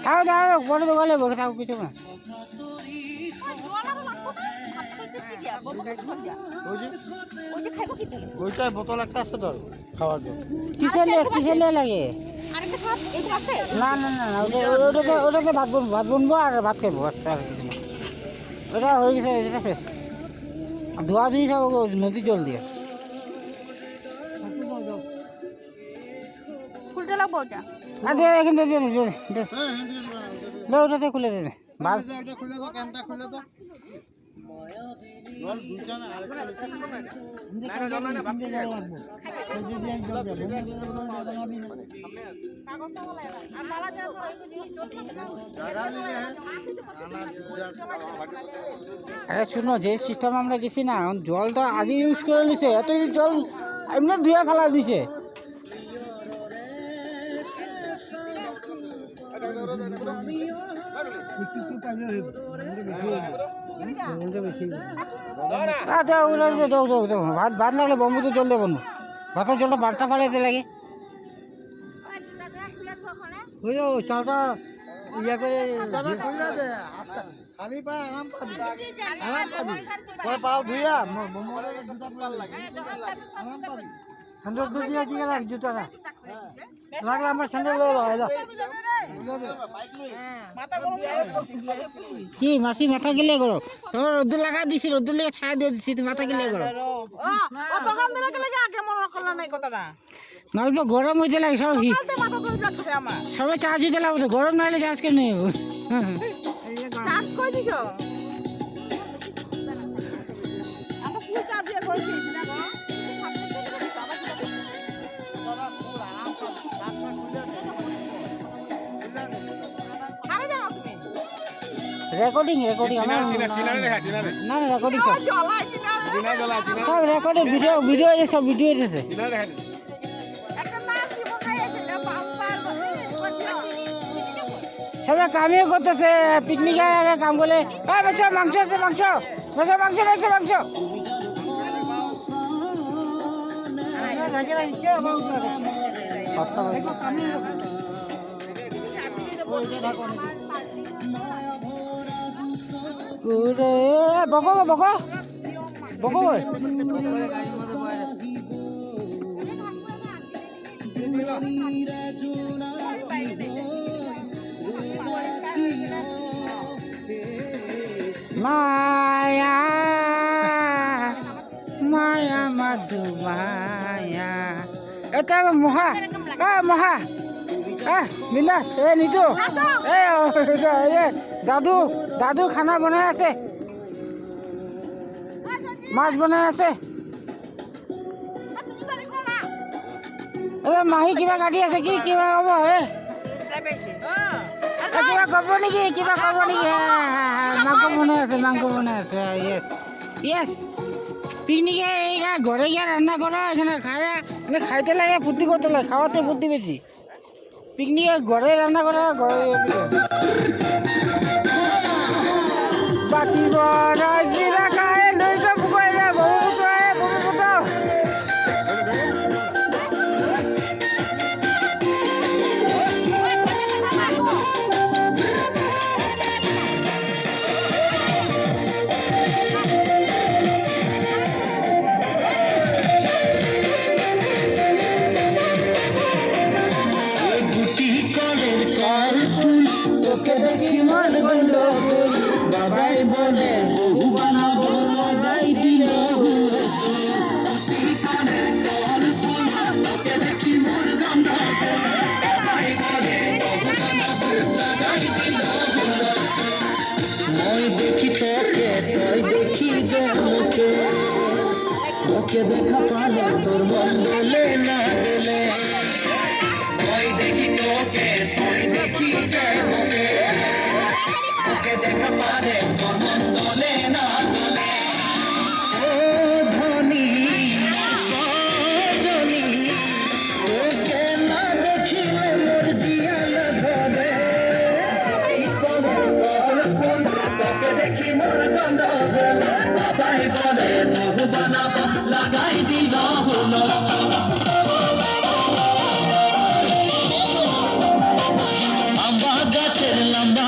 খাও দাও বড় দোকানে বসে থাকো কিছু না ওইটা বোতল একটা আছে তো খাওয়ার জন্য কিসের লাগে না না না না ওটাতে ভাত বনবো আর ভাত খাইবো আচ্ছা আর কিছু না ওটা হয়ে গেছে এটা শেষ ধোয়া ধুই সব নদী জল দিয়ে খুলতে লাগবো ওটা দে এখান থেকে দে ওটাতে খুলে দে ভাত খুলে তো ক্যানটা খুলে তো জল দুইটা না আরেকটা না ভাত খেয়ে লাগবো আরে শুনো যে সিস্টেম আমরা গেছি না জলটা আগে ইউজ করে নিছে এত জল এমনি ধুয়ে ফেলা দিছে ভাত লাগলে বম্বুতে জল দেবো ভাতের জলটা বারটা ফালাইতে লাগে চাটা ইয়া করে খালি পা আরাম পাবি পাও ধুইয়া আরাম পাবি সুন্দর দুধিয়া দিয়ে রাখ জুতাটা লাগলে আমার সঙ্গে কি মাসি মাথা গিলে করো তোমার রোদ্দুর লাগা দিছি রোদ্দুর লেগে ছায়া দিয়ে দিছি তুমি মাথা গিলে করো নাহলে গরম হইতে লাগে সব সবাই চার্জ দিতে লাগবে তো গরম নাহলে চার্জ কেন নেব চার্জ করে দিছ আমরা ফুল চার্জ দিয়ে করে দিয়েছি না রেকর্ডিং আমার না না রেকর্ডিং সব রেকর্ডিং ভিডিও সব ভিডিও এসেছে সবাই কামিও করতেছে পিকনিকে কাম করলে বসো মাংস আছে মাংস বসো মাংস বসো মাংস বকো বকো বকো মায়া মায়া মধু মায়া এটা মহা মহা বিন্দাস এ নিতু দাদু দাদু খানা বনাই আছে মাছ বনাই আছে মাহী কিবা কাটি আছে কি কিবা কব কিবা কব নেকি কিবা কব নেকি মাংস বনাই আছে ইয়েস ইয়েস পিকনিকে ঘরে গিয়ে রান্না করা এখানে খাইতে লাগে ফুর্তি করতে লাগে খাওয়াতে ফুর্তি বেশি পিকনিকে ঘরে রান্না করা ঘরে বাকি বড় জিরা খায় লইটা বুকাই যায় বহু বাবাই বলে বহু বানাবো বাবাই দিল দেখি তোকে তুই দেখি জনকে ওকে দেখা পালে তোর মন দোলে না দোলে দেখি তোকে তুই দেখি জনকে ওকে দেখা পালে তোর মন দোলে না দোলে ও ধনী সজনী তোকে না দেখিলে মোর জিয়াল ধরে তোকে দেখি মোর গন্ধ বাবাই বলে বহু বানাবো লাগাই দিল হলো গাছের লম্বা